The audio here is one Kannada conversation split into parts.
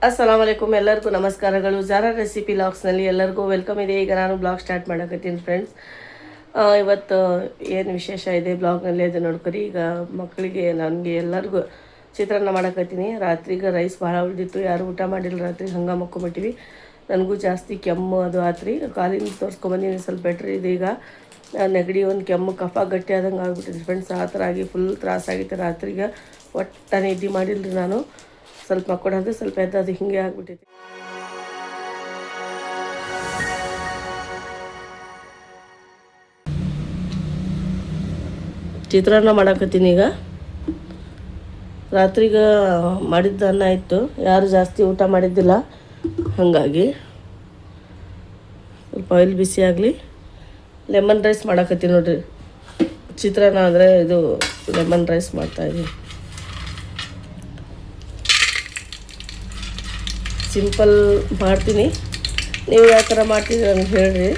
ಅಸ್ಸಲಾಮ್ ವಲೈಕುಮ್, ಎಲ್ಲರಿಗೂ ನಮಸ್ಕಾರಗಳು. ಜಾರಾ ರೆಸಿಪಿ ಲಾಗ್ಸ್ನಲ್ಲಿ ಎಲ್ಲರಿಗೂ ವೆಲ್ಕಮ್ ಇದೆ. ಈಗ ನಾನು ಬ್ಲಾಗ್ ಸ್ಟಾರ್ಟ್ ಮಾಡಕತ್ತೀನಿ ಫ್ರೆಂಡ್ಸ್. ಇವತ್ತು ಏನು ವಿಶೇಷ ಇದೆ ಬ್ಲಾಗ್ನಲ್ಲಿ ಅದು ನೋಡ್ಕೊರಿ. ಈಗ ಮಕ್ಕಳಿಗೆ ನನಗೆ ಎಲ್ಲರಿಗೂ ಚಿತ್ರಾನ್ನ ಮಾಡಕತ್ತೀನಿ. ರಾತ್ರಿಗೆ ರೈಸ್ ಭಾಳ ಉಳಿದಿತ್ತು, ಯಾರು ಊಟ ಮಾಡಿಲ್ಲ ರಾತ್ರಿ, ಹಂಗೆ ಮಕ್ಕೊಂಬಿಟ್ಟಿವಿ. ನನಗೂ ಜಾಸ್ತಿ ಕೆಮ್ಮು ಅದು ಆತ್ರಿ, ಕಾಲಿನ ತೋರಿಸ್ಕೊಂಬಂದಿನಿ, ಸ್ವಲ್ಪ ಬೆಟ್ರ್ ಇದೆ. ಈಗ ನೆಗಡಿ ಒಂದು ಕೆಮ್ಮು ಕಫ ಗಟ್ಟಿ ಆದಂಗೆ ಆಗ್ಬಿಟ್ಟಿದೆ ಫ್ರೆಂಡ್ಸ್. ಆ ಥರ ಆಗಿ ಫುಲ್ ತ್ರಾಸಾಗಿತ್ತು ರಾತ್ರಿಗೆ. ಒಟ್ಟು ನಿದ್ದೆ ಮಾಡಿಲ್ಲರಿ ನಾನು. ಸ್ವಲ್ಪ ಮಕ್ಕೊಡೋದು ಸ್ವಲ್ಪ ಎದ್ದದು ಹಿಂಗೆ ಆಗ್ಬಿಟ್ಟಿದೆ. ಚಿತ್ರಾನ್ನ ಮಾಡಾಕತ್ತೀನಿ. ಈಗ ರಾತ್ರಿಗೆ ಮಾಡಿದ್ದ ಅನ್ನ ಇತ್ತು, ಯಾರು ಜಾಸ್ತಿ ಊಟ ಮಾಡಿದ್ದಿಲ್ಲ, ಹಾಗಾಗಿ ಸ್ವಲ್ಪ ಆಯಿಲ್ ಬಿಸಿ ಆಗಲಿ. ಲೆಮನ್ ರೈಸ್ ಮಾಡಾಕತ್ತೀನಿ ನೋಡ್ರಿ. ಚಿತ್ರಾನ್ನ ಅಂದರೆ ಇದು ಲೆಮನ್ ರೈಸ್ ಮಾಡ್ತಾಯಿದ್ದೀನಿ. ಸಿಂಪಲ್ ಮಾಡ್ತೀನಿ, ನೀವು ಯಾವ ಥರ ಮಾಡ್ತೀರಿ ನನಗೆ ಹೇಳ್ರಿ.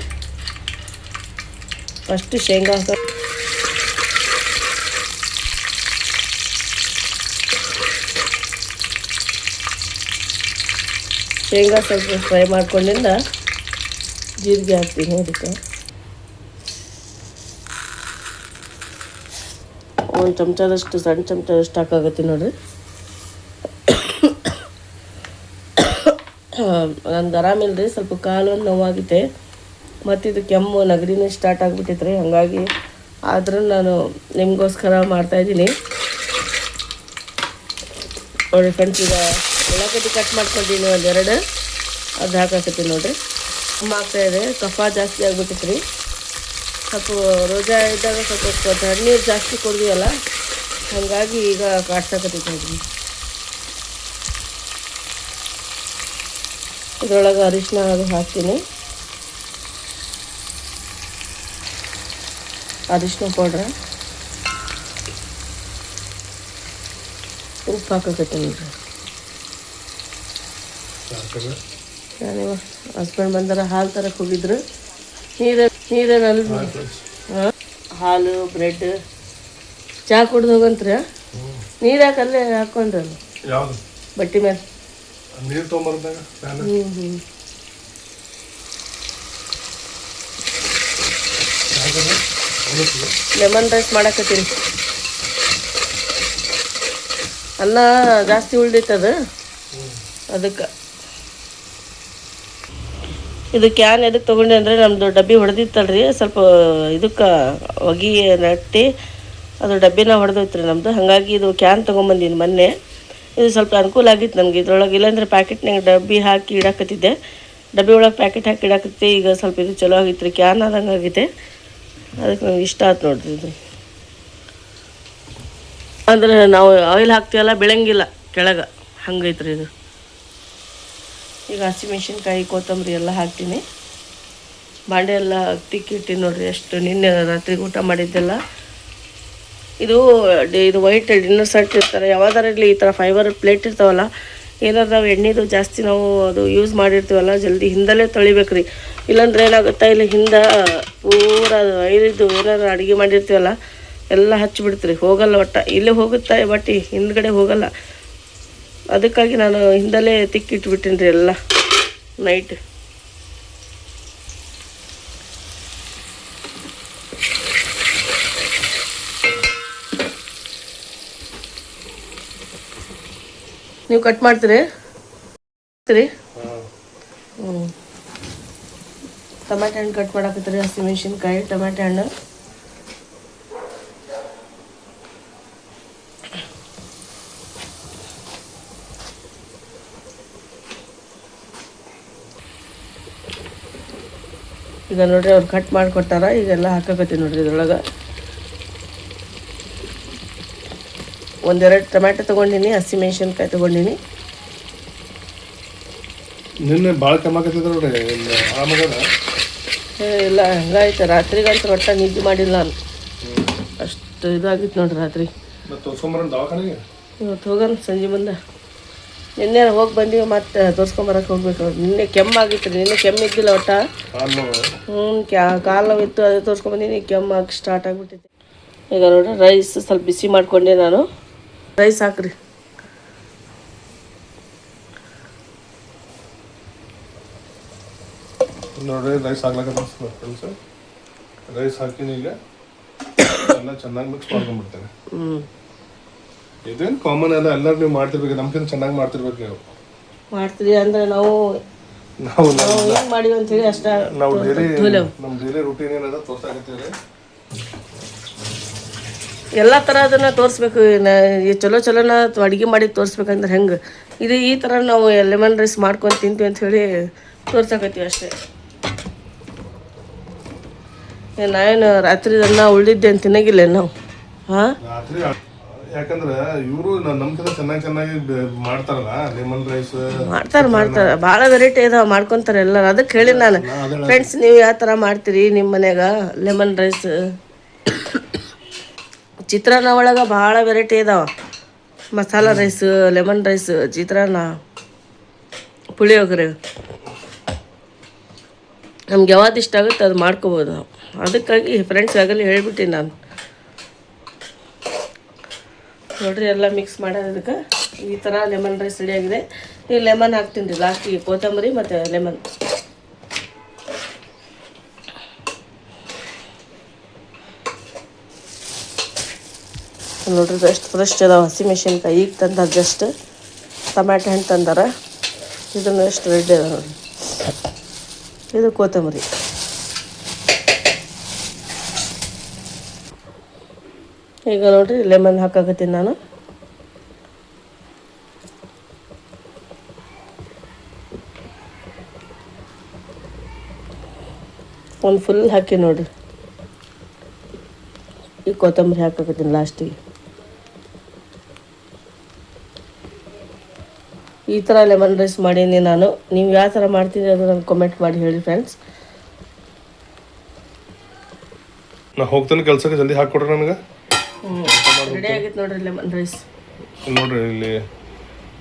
ಫಸ್ಟು ಶೇಂಗಾ ಸ್ವಲ್ಪ ಫ್ರೈ ಮಾಡ್ಕೊಂಡಿಂದ ಜೀರಿಗೆ ಹಾಕ್ತೀನಿ. ಅದಕ್ಕೆ ಒಂದು ಚಮಚದಷ್ಟು, ಸಣ್ಣ ಚಮಚದಷ್ಟು ಹಾಕಾಗತ್ತೀನಿ ನೋಡಿರಿ. ನಂದು ಆರಾಮಿಲ್ಲ ರೀ, ಸ್ವಲ್ಪ ಕಾಲು ನೋವಾಗಿದೆ, ಮತ್ತು ಇದು ಕೆಮ್ಮು ನೆಗಡಿನೂ ಸ್ಟಾರ್ಟ್ ಆಗಿಬಿಟ್ಟಿತ್ತು ರೀ. ಹಾಗಾಗಿ ಆದ್ರೂ ನಾನು ನಿಮಗೋಸ್ಕರ ಮಾಡ್ತಾಯಿದ್ದೀನಿ ನೋಡಿ ಫ್ರೆಂಡ್ಸ್. ಈಗ ಉಳ್ಳಾಗಡ್ಡಿ ಕಟ್ ಮಾಡ್ಕೊಂಡಿದ್ದೀನಿ ಒಂದೆರಡು, ಅದು ಹಾಕಾಕತ್ತೀನಿ ನೋಡಿರಿ. ಕೆಮ್ಮು ಆಗ್ತಾಯಿದೆ, ಕಫ ಜಾಸ್ತಿ ಆಗಿಬಿಟ್ಟಿತ್ತು ರೀ. ಸ್ವಲ್ಪ ರೋಜಾ ಇದ್ದಾಗ ಸ್ವಲ್ಪ ತಣ್ಣೀರು ಜಾಸ್ತಿ ಕೊಡ್ತೀವಲ್ಲ, ಹಾಗಾಗಿ ಈಗ ಕಾಡ್ಸಾಕತ್ತೈತೆ ನೋಡ್ರಿ. ಇದರೊಳಗೆ ಅರಿಶಿನ ಅದು ಹಾಕ್ತೀನಿ, ಅರಿಶಿನ ಪೌಡ್ರ, ಉಪ್ಪು ಹಾಕಕತ್ತೀನಿ ನೋಡ್ರಿ. ನಾನು ಹಸ್ಬೆಂಡ್ ಬಂದಾರ, ಹಾಲು ತರಕ್ಕೆ ಹೋಗಿದ್ರು. ನೀರಲ್ಲಿ ಹಾಲು ಬ್ರೆಡ್ ಚಹಾ ಕುಡ್ದು ಹೋಗಂತ್ರಿ. ನೀರು ಹಾಕಲ್ಲೇ ಹಾಕ್ಕೊಂಡ್ರಲ್ಲ ಬಟ್ಟೆ ಮೇಲೆ. ಲೆಮನ್ ರೈಸ್ ಮಾಡಕತ್ತೀನಿ. ಅನ್ನ ಜಾಸ್ತಿ ಉಳ್ದಿತ್ತದು, ಅದಕ್ಕೆ. ಇದು ಕ್ಯಾನ್ ಎದಕ್ಕೆ ತೊಗೊಂಡೆ ಅಂದರೆ ನಮ್ಮದು ಡಬ್ಬಿ ಹೊಡೆದಿತ್ತಲ್ರಿ, ಸ್ವಲ್ಪ ಇದಕ್ಕೆ ಹೊಗೆ ನಟ್ಟಿ ಅದು ಡಬ್ಬಿನ ಹೊಡೆದೋಯ್ತು ರೀ ನಮ್ಮದು. ಹಾಗಾಗಿ ಇದು ಕ್ಯಾನ್ ತೊಗೊಂಬಂದೀನಿ ಮೊನ್ನೆ. ಇದು ಸ್ವಲ್ಪ ಅನುಕೂಲ ಆಗಿತ್ತು ನನಗೆ ಇದ್ರೊಳಗೆ. ಇಲ್ಲಾಂದರೆ ಪ್ಯಾಕೆಟ್ನಾಗ ಡಬ್ಬಿ ಹಾಕಿ ಇಡಾಕತ್ತಿದ್ದೆ, ಡಬ್ಬಿ ಒಳಗೆ ಪ್ಯಾಕೆಟ್ ಹಾಕಿ ಇಡಾಕತ್ತಿ. ಈಗ ಸ್ವಲ್ಪ ಇದು ಚಲೋ ಆಗಿತ್ತು ರೀ, ಕ್ಯಾನ್ ಆದಂಗೆ ಆಗಿದೆ. ಅದಕ್ಕೆ ನನಗೆ ಇಷ್ಟ ಆಯ್ತು ನೋಡ್ರಿ ಇದು. ಅಂದರೆ ನಾವು ಆಯಿಲ್ ಹಾಕ್ತೀವಲ್ಲ, ಬೆಳಂಗಿಲ್ಲ ಕೆಳಗೆ, ಹಂಗೈತೆ ರೀ ಇದು. ಈಗ ಹಸಿಮೆಣ್ಸಿನ್ಕಾಯಿ ಕೊತ್ತಂಬರಿ ಎಲ್ಲ ಹಾಕ್ತೀನಿ. ಬಾಂಡೆ ಎಲ್ಲ ತಿಕ್ಕಿಟ್ಟಿನಿ ನೋಡ್ರಿ. ಎಷ್ಟು ನಿನ್ನೆ ರಾತ್ರಿಗೆ ಊಟ ಮಾಡಿದ್ದೆಲ್ಲ. ಇದು ವೈಟ್ ಡಿನ್ನರ್ ಸೆಟ್ ಇರ್ತಾರೆ, ಯಾವ್ದಾರ ಇರಲಿ ಈ ಥರ ಫೈಬರ್ ಪ್ಲೇಟ್ ಇರ್ತಾವಲ್ಲ, ಏನಾದ್ರು ನಾವು ಎಣ್ಣೆದು ಜಾಸ್ತಿ ನಾವು ಅದು ಯೂಸ್ ಮಾಡಿರ್ತೀವಲ್ಲ, ಜಲ್ದಿ ಹಿಂದಲೇ ತೊಳಿಬೇಕು ರೀ. ಇಲ್ಲಾಂದ್ರೆ ಏನಾಗುತ್ತಾ, ಇಲ್ಲಿ ಹಿಂದೆ ಪೂರ ಐದು ಏನಾರು ಅಡುಗೆ ಮಾಡಿರ್ತೀವಲ್ಲ ಎಲ್ಲ ಹಚ್ಚಿಬಿಡ್ತೀರಿ, ಹೋಗಲ್ಲ ಒಟ್ಟ. ಇಲ್ಲೇ ಹೋಗುತ್ತೆ ಬಟ್ ಹಿಂದ್ಗಡೆ ಹೋಗಲ್ಲ. ಅದಕ್ಕಾಗಿ ನಾನು ಹಿಂದಲೇ ತಿಕ್ಕಿಟ್ಬಿಟ್ಟಿನಿ ರೀ ಎಲ್ಲ ನೈಟ್. ನೀವು ಕಟ್ ಮಾಡ್ತೀರಿ? ಟೊಮೆಟೊ ಹಣ್ಣು ಕಟ್ ಮಾಡಾಕತ್ತೀರಿ, ಹಸಿಮೆಣ್ಸಿನ್ಕಾಯಿ, ಟೊಮೆಟೊ ಹಣ್ಣು. ಈಗ ನೋಡ್ರಿ ಅವ್ರು ಕಟ್ ಮಾಡಿಕೊಟ್ಟಾರ, ಈಗೆಲ್ಲ ಹಾಕಕತ್ತೀನಿ ನೋಡ್ರಿ. ಇದ್ರೊಳಗೆ ಒಂದೆರಡು ಟೊಮೆಟೊ ತೊಗೊಂಡಿನಿ, ಹಸಿಮೆಣ್ಸಿನ್ಕಾಯಿ ತೊಗೊಂಡಿನಿ. ನಿನ್ನೆ ಭಾಳ ಕೆಮ್ಮಾಕತ್ತಿದ್ರು ನೋಡ್ರಿ, ಇಲ್ಲ ಹಂಗಾಯ್ತು. ರಾತ್ರಿಗಂತೂ ಒಟ್ಟ ನಿದ್ದೆ ಮಾಡಿಲ್ಲ ನಾನು, ಅಷ್ಟು ಇದಾಗಿತ್ತು ನೋಡ್ರಿ ರಾತ್ರಿ. ಇವತ್ತು ಹೋಗೋಣ ಸಂಜೆ ಮುಂದೆ. ನಿನ್ನೆ ಹೋಗಿ ಬಂದೀವಿ, ಮತ್ತೆ ತೋರಿಸ್ಕೊಂಬರಕ್ಕೆ ಹೋಗ್ಬೇಕು. ನಿನ್ನೆ ಕೆಮ್ಮಾಗಿತ್ತು ರೀ, ನಿನ್ನೆ ಕೆಮ್ಮಿದ್ದಿಲ್ಲ ಒಟ್ಟ. ಕಾಲು ನೋವಿತ್ತು, ಅದು ತೋರಿಸ್ಕೊಂಬಂದಿನಿ, ಕೆಮ್ಮಾಗಿ ಸ್ಟಾರ್ಟ್ ಆಗಿಬಿಟ್ಟಿದೆ. ಈಗ ನೋಡ್ರಿ ರೈಸ್ ಸ್ವಲ್ಪ ಬಿಸಿ ಮಾಡ್ಕೊಂಡೆ ನಾನು. ರೈಸ್ ಹಾಕ್ರಿ. ನೋಡ್ರಿ ರೈಸ್ ಹಾಕ್ಲಕ್ಕ ಫ್ರೆಂಡ್ಸ್. ರೈಸ್ ಹಾಕಿನಿ ಈಗ ಎಲ್ಲ ಚೆನ್ನಾಗಿ ಮಿಕ್ಸ್ ಮಾಡ್ಕೊಂಡ್ಬಿಡ್ತೇನೆ. ಇದೇನು ಕಾಮನ್ ಅಲ್ಲ, ಎಲ್ಲರೂ ನೀವು ಮಾಡ್ತಿರ್ಬೇಕು, ನಮ್ಗಿಂತ ಚೆನ್ನಾಗಿ ಮಾಡ್ತಿರ್ಬೇಕು ನೀವು. ಮಾಡ್ತೀರಿ ಅಂದ್ರೆ ನಾವು ಹೆಂಗೆ ಮಾಡಿವಿ ಅಂತೇಳಿ ಅಷ್ಟ. ನಾವು ನಮ್ಮ ಡೈಲಿ ರೂಟೀನ್ ಏನದ ತೋರ್ಸಾಕತ್ತೀವಿ. ಎಲ್ಲ ಥರದನ್ನ ತೋರಿಸ್ಬೇಕು. ಈ ಚಲೋನ ಅಡುಗೆ ಮಾಡಿ ತೋರಿಸ್ಬೇಕಂದ್ರೆ ಹೆಂಗೆ ಇದು ಈ ಥರ ನಾವು ಲೆಮನ್ ರೈಸ್ ಮಾಡ್ಕೊಂಡು ತಿಂತೀವಿ ಅಂತ ಹೇಳಿ ತೋರ್ಸಕತ್ತೀವಿ ಅಷ್ಟೇ. ನಾವೇನು ರಾತ್ರಿ ಅನ್ನ ಉಳಿದಿದ್ದೆ ಅಂತ ತಿನ್ನಂಗಿಲ್ಲ ನಾವು. ಹಾಂ, ರಾತ್ರಿ ಯಾಕಂದ್ರೆ ಇವರು ನಮ್ಗಿಂತ ಚೆನ್ನಾಗಿ ಮಾಡ್ತಾರಲ್ಲ ಲೆಮನ್ ರೈಸ್. ಮಾಡ್ತಾರೆ ಭಾಳ ವೆರೈಟಿ ಇದಾವೆ, ಮಾಡ್ಕೊತಾರೆ ಎಲ್ಲರೂ. ಅದಕ್ಕೆ ಹೇಳಿ ನಾನು, ಫ್ರೆಂಡ್ಸ್ ನೀವು ಯಾವ ಥರ ಮಾಡ್ತೀರಿ ನಿಮ್ಮ ಮನ್ಯಾಗ ಲೆಮನ್ ರೈಸ್? ಚಿತ್ರಾನ್ನ ಒಳಗೆ ಭಾಳ ವೆರೈಟಿ ಇದಾವೆ. ಮಸಾಲ ರೈಸ್, ಲೆಮನ್ ರೈಸ್, ಚಿತ್ರಾನ್ನ, ಪುಳಿಯೋಗರೆ. ನಮ್ಗೆ ಯಾವ್ದು ಇಷ್ಟ ಆಗುತ್ತೆ ಅದು ಮಾಡ್ಕೋಬೋದು ನಾವು. ಅದಕ್ಕಾಗಿ ಫ್ರೆಂಡ್ಸ್ ಆಗಲಿ ಹೇಳ್ಬಿಟ್ಟಿನಿ ನಾನು. ನೋಡ್ರಿ ಎಲ್ಲ ಮಿಕ್ಸ್ ಮಾಡೋದಕ್ಕೆ ಈ ಥರ ಲೆಮನ್ ರೈಸ್ ರೆಡಿಯಾಗಿದೆ. ಈ ಲೆಮನ್ ಹಾಕ್ತೀನಿ ರೀ ಲಾಸ್ಟಿಗೆ, ಕೊತ್ತಂಬರಿ ಮತ್ತು ಲೆಮನ್. ನೋಡ್ರಿ ಎಷ್ಟು ಫ್ರೆಶ್ ಅದಾವೆ ಹಸಿಮೆಣ್ಸಿನ್ಕಾಯಿ. ಈಗ ತಂದಾರ ಜಸ್ಟ್ ಟೊಮ್ಯಾಟೊ ಹಣ್ಣು ತಂದಾರ. ಇದನ್ನು ಎಷ್ಟು ರೆಡಿ ಅದ ನೋಡಿ. ಇದು ಕೊತ್ತಂಬರಿ. ಈಗ ನೋಡ್ರಿ ಲೆಮನ್ ಹಾಕಾಕತ್ತೀನಿ ನಾನು. ಒಂದು ಫುಲ್ ಹಾಕಿ ನೋಡ್ರಿ. ಈ ಕೊತ್ತಂಬರಿ ಹಾಕಾಕತ್ತೀನಿ ಲಾಸ್ಟಿಗೆ. ಈ ಥರ ಲೆಮನ್ ರೈಸ್ ಮಾಡೀನಿ ನಾನು. ನೀವು ಯಾವ ಥರ ಮಾಡ್ತೀನಿ ಅದು ನನಗೆ ಕಮೆಂಟ್ ಮಾಡಿ ಹೇಳಿ ಫ್ರೆಂಡ್ಸ್. ನಾ ಹೋಗ್ತೇನೆ ಕೆಲಸಕ್ಕೆ, ಜಲ್ದಿ ಹಾಕ್ಕೊಡ್ರಿ ನನಗೆ. ರೆಡಿ ಆಗೈತೆ ನೋಡ್ರಿ ಲೆಮನ್ ರೈಸ್. ನೋಡ್ರಿ ಇಲ್ಲಿ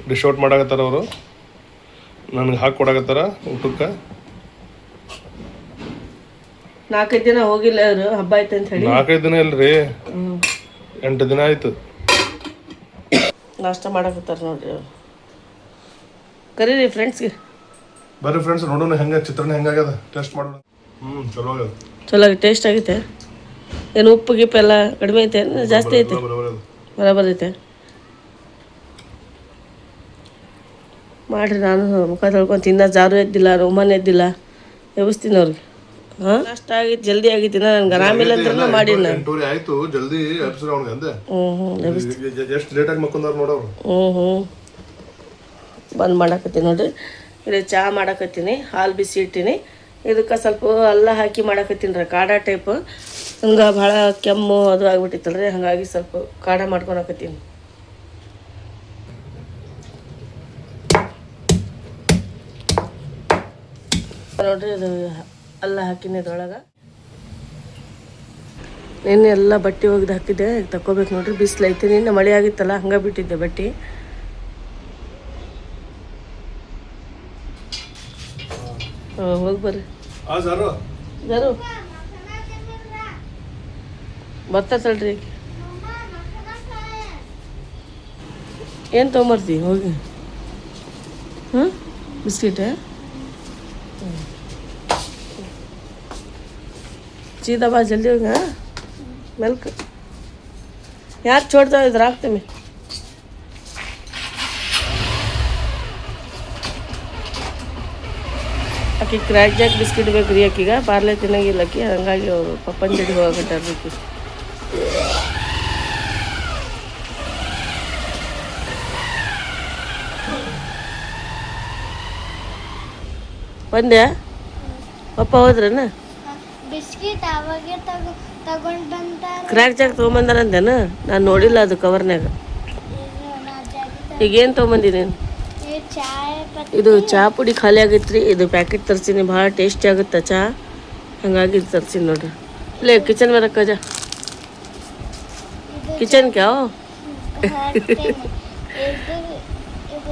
ಡಿಶ್ ಔಟ್ ಮಾಡಾಕತ್ತಾರ ಅವರು, ನನಗೆ ಹಾಕ್ಕೊಡಾಕತ್ತಾರ ಊಟಕ್ಕೆ. 4-5 ದಿನ ಹೋಗಿಲ್ಲ ಅವರು, ಹಬ್ಬ ಆಯ್ತು ಅಂತ ಹೇಳಿ. 4-5 ದಿನ ಇಲ್ರಿ, 8 ದಿನ ಆಯ್ತು. ನಾಷ್ಟ ಮಾಡಾಕತ್ತಾರ ನೋಡ್ರಿ ಅವ್ರು. ಕರೀರಿ ಫ್ರೆಂಡ್ಸ್ಗೆ. ಬರ್ರಿ ಫ್ರೆಂಡ್ಸ್, ನೋಡೋಣ ಹೆಂಗೆ ಚಿತ್ರಾನ್ನ ಹೆಂಗಾಗ್ಯದ, ಟೇಸ್ಟ್ ಮಾಡೋಣ. ಚಲೋ ಆಗ್ಯದ. ಚಲೋ ಟೇಸ್ಟ್ ಆಗೈತೆ. ಏನು ಉಪ್ಪು ಗಿಪ್ಪು ಎಲ್ಲ ಕಡಿಮೆ ಐತೆ, ಜಾಸ್ತಿ ಐತೆ? ಬರೋಬರ್ ಐತೆ. ಮಾಡಿರಿ. ನಾನು ಮುಖ ತೊಳ್ಕೊಂಡು ತಿನ್ನೋ ಜಾರು ಎದ್ದಿಲ್ಲ, ರೋಮನ್ ಎದ್ದಿಲ್ಲ, ಎಬ್ಬಿಸ್ತೀನಿ ಅವ್ರಿಗೆ. ಹಾಂ, ನಾಷ್ಟ ಆಗಿತ್ತು, ಜಲ್ದಿ ಆಗಿತ್ತು. ನನಗೆ ಆರಾಮಿಲ್ಲ ಅಂತ ಮಾಡಿ ನಾನು. 8 ಆಯ್ತು, ಜಲ್ದಿ ಎಬ್ಬಿಸ್ರಿ ಅವ್ನಿಗೆ ಅಂದೆ. ಎಷ್ಟು ಲೇಟಾಗಿ ಮಕ್ಕೊಂಡವ್ರು ನೋಡೋರು. ಬಂದು ಮಾಡಾಕತ್ತೀನಿ ನೋಡ್ರಿ. ಇಲ್ಲಿ ಚಹಾ ಮಾಡಾಕತ್ತೀನಿ, ಹಾಲು ಬಿಸಿ ಇಟ್ಟಿನಿ. ಇದಕ್ಕೆ ಸ್ವಲ್ಪ ಅಲ್ಲ ಹಾಕಿ ಮಾಡಾಕತ್ತೀನಿ ರೀ, ಕಾಡ ಟೈಪ್. ಹಂಗೆ ಭಾಳ ಕೆಮ್ಮು ಅದು ಆಗ್ಬಿಟ್ಟಿತ್ತಲ್ರಿ, ಹಾಗಾಗಿ ಸ್ವಲ್ಪ ಕಾಡ ಮಾಡ್ಕೊಳಕತ್ತೀನಿ ನೋಡ್ರಿ. ಅದು ಅಲ್ಲ ಹಾಕಿನಿ ಇದ್ರೊಳಗೆ. ನಿನ್ನೆ ಎಲ್ಲ ಬಟ್ಟೆ ಒಗ್ದು ಹಾಕಿದ್ದೆ, ತಗೋಬೇಕು ನೋಡ್ರಿ. ಬಿಸಿಲು ಐತಿ, ನಿನ್ನೆ ಮಳೆ ಆಗಿತ್ತಲ್ಲ ಹಂಗೆ ಬಿಟ್ಟಿದ್ದೆ ಬಟ್ಟೆ. ಹೋಗಿ ಬರ್ರಿ. ಜರು ಬರ್ತಾಳ್ರಿ. ಏನು ತೊಗೊಂಬರ್ತಿ ಹೋಗಿ? ಹಾಂ, ಬಿಸ್ಕಿಟ್ ಸೀದಾ ಬಾ, ಜಲ್ದಿ ಹೋಗಿ. ಹಾಂ, ಮೆಲ್ಕ್ ಯಾರು ಚೋಡ್ತಾ ಇದ್ರೆ ಹಾಕ್ತೀನಿ. ಆಕೆ ಕ್ರ್ಯಾಕ್ ಜಾಕ್ ಬಿಸ್ಕಿಟ್ ಬೇಕು ರೀ ಆಕಿಗೆ. ಪಾರ್ಲೆ ತಿನ್ನಂಗಿಲ್ಲ ಆಕಿ, ಹಂಗಾಗಿ ಅವರು ಪಪ್ಪನ ಜಡಿ ಹೋಗಕಟ್ಟಾರ್ಬೇಕು. ಬಂದ್ಯಾ? ಪಪ್ಪ ಹೋದ್ರೇನ? ಬಿಸ್ಕಿಟ್ ಅವಾಗೆ ತಗೊಂಡು ಬಂದಾರ. ಕ್ರ್ಯಾಕ್ ಜಾಕ್ ತೊಗೊಂಬಂದಾರಂದೇನ? ನಾನು ನೋಡಿಲ್ಲ ಅದು ಕವರ್ನಾಗ. ಈಗೇನು ತೊಗೊಂಬಂದಿದ್ದೀನಿ? ಇದು ಚಹಾ ಪುಡಿ ಖಾಲಿ ಆಗೈತೆ ರೀ. ಇದು ಪ್ಯಾಕೆಟ್ ತರ್ಸೀನಿ, ಭಾಳ ಟೇಸ್ಟಿ ಆಗುತ್ತೆ ಚಹಾ, ಹಂಗಾಗಿ ಇದು ತರ್ಸೀನಿ ನೋಡ್ರಿ. ಇಲ್ಲೇ ಕಿಚನ್ ಮೇಲೆ ರಕ್ಕ ಕಿಚನ್ ಕ್ಯಾವ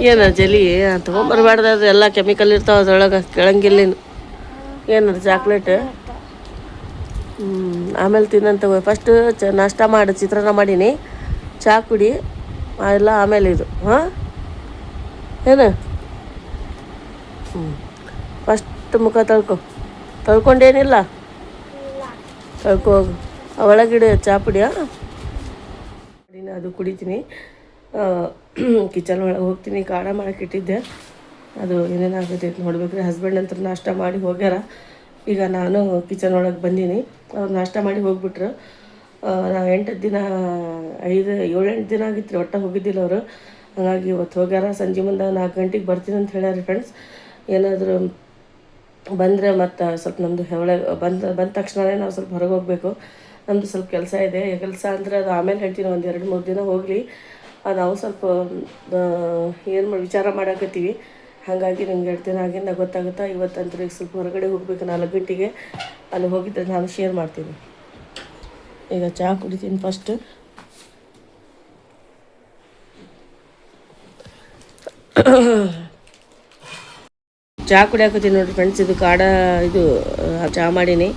ಏನ ಜಲಿ ತೊಗೊಂಬರ್ಬಾರ್ದು. ಅದು ಎಲ್ಲ ಕೆಮಿಕಲ್ ಇರ್ತಾವೆ ಅದ್ರೊಳಗೆ, ಕೆಳಂಗಿಲ್ಲ. ಏನದು ಚಾಕ್ಲೇಟ್? ಆಮೇಲೆ ತಿನ್ನಂತ. ಫಸ್ಟ್ ನಾಷ್ಟ ಮಾಡಿ ಚಿತ್ರಾನ್ನ ಮಾಡೀನಿ, ಚಹಾ ಕುಡಿ ಎಲ್ಲ ಆಮೇಲೆ ಇದು. ಹಾಂ, ಏನು? ಫಸ್ಟ್ ಮುಖ ತೊಳ್ಕೊ. ತೊಳ್ಕೊಂಡೇನಿಲ್ಲ ತೊಳ್ಕೊ ಹೋಗು ಒಳಗಿಡೆ ಚಾ ಪುಡಿಯಾ ಅದು ಕುಡಿತೀನಿ. ಕಿಚನ್ ಒಳಗೆ ಹೋಗ್ತೀನಿ. ಕಾಢ ಮಾಡಕ್ಕೆ ಇಟ್ಟಿದ್ದೆ, ಅದು ಏನೇನಾಗುತ್ತೆ ನೋಡ್ಬೇಕ್ರಿ. ಹಸ್ಬೆಂಡ್ ಅಂತ ನಾಷ್ಟ ಮಾಡಿ ಹೋಗ್ಯಾರ. ಈಗ ನಾನು ಕಿಚನ್ ಒಳಗೆ ಬಂದೀನಿ. ಅವ್ರು ನಾಷ್ಟ ಮಾಡಿ ಹೋಗ್ಬಿಟ್ರು. ನಾವು 8 ದಿನ 7-8 ದಿನ ಆಗಿತ್ತು ರೀ, ಒಟ್ಟು ಹೋಗಿದ್ದಿಲ್ಲ ಅವರು. ಹಾಗಾಗಿ ಇವತ್ತು ಹೋಗ್ಯಾರ. ಸಂಜೆ ಮುಂದೆ 4 ಗಂಟೆಗೆ ಬರ್ತೀನಿ ಅಂತ ಹೇಳ್ಯಾರ ಫ್ರೆಂಡ್ಸ್. ಏನಾದರೂ ಬಂದರೆ ಮತ್ತು ಸ್ವಲ್ಪ ನಮ್ಮದು ಒಳಗೆ ಬಂದ ತಕ್ಷಣವೇ ನಾವು ಸ್ವಲ್ಪ ಹೊರಗೆ ಹೋಗಬೇಕು. ನಮ್ಮದು ಸ್ವಲ್ಪ ಕೆಲಸ ಇದೆ. ಕೆಲಸ ಅಂದರೆ ಅದು ಆಮೇಲೆ ಹೇಳ್ತೀನಿ, ಒಂದು 2-3 ದಿನ ಹೋಗಲಿ. ನಾವು ಸ್ವಲ್ಪ ವಿಚಾರ ಮಾಡಾಕತ್ತೀವಿ. ಹಾಗಾಗಿ ನಿಮ್ಗೆ ಹೇಳ್ತೀನಿ, ಆಗಿಂದ ಗೊತ್ತಾಗುತ್ತಾ. ಇವತ್ತಂತೂ ಈಗ ಸ್ವಲ್ಪ ಹೊರಗಡೆ ಹೋಗ್ಬೇಕು 4 ಗಂಟೆಗೆ. ಅಲ್ಲಿ ಹೋಗಿದ್ದರೆ ನಾನು ಶೇರ್ ಮಾಡ್ತೀನಿ. ಈಗ ಚಹಾ ಕುಡಿತೀನಿ ಫಸ್ಟ್. ಚಹಾ ಕುಡಿಯಾಕತ್ತೀನಿ ನೋಡಿರಿ ಫ್ರೆಂಡ್ಸ್. ಇದು ಕಾಢ, ಇದು ಚಹಾ ಮಾಡೀನಿ.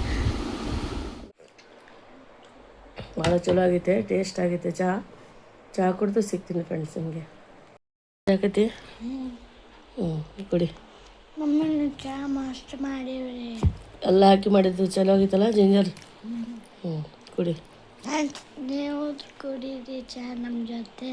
ಭಾಳ ಚಲೋ ಆಗೈತೆ, ಟೇಸ್ಟ್ ಆಗೈತೆ ಚಹಾ ಕುಡಿದು ಸಿಗ್ತೀನಿ ಫ್ರೆಂಡ್ಸ್ ನಿಮಗೆ. ಯಾಕತಿ ಕುಡಿ. ಮಮ್ಮಿ ಚಹಾ ಮಸ್ತ್ ಮಾಡೀವ್ರಿ. ಎಲ್ಲ ಹಾಕಿ ಮಾಡಿದ್ದು ಚಲೋ ಆಗಿತ್ತಲ್ಲ ಜಿಂಜರ್. ಕುಡಿ. ನೀವು ಕುಡೀರಿ ಚಹಾ ನಮ್ಮ ಜೊತೆ.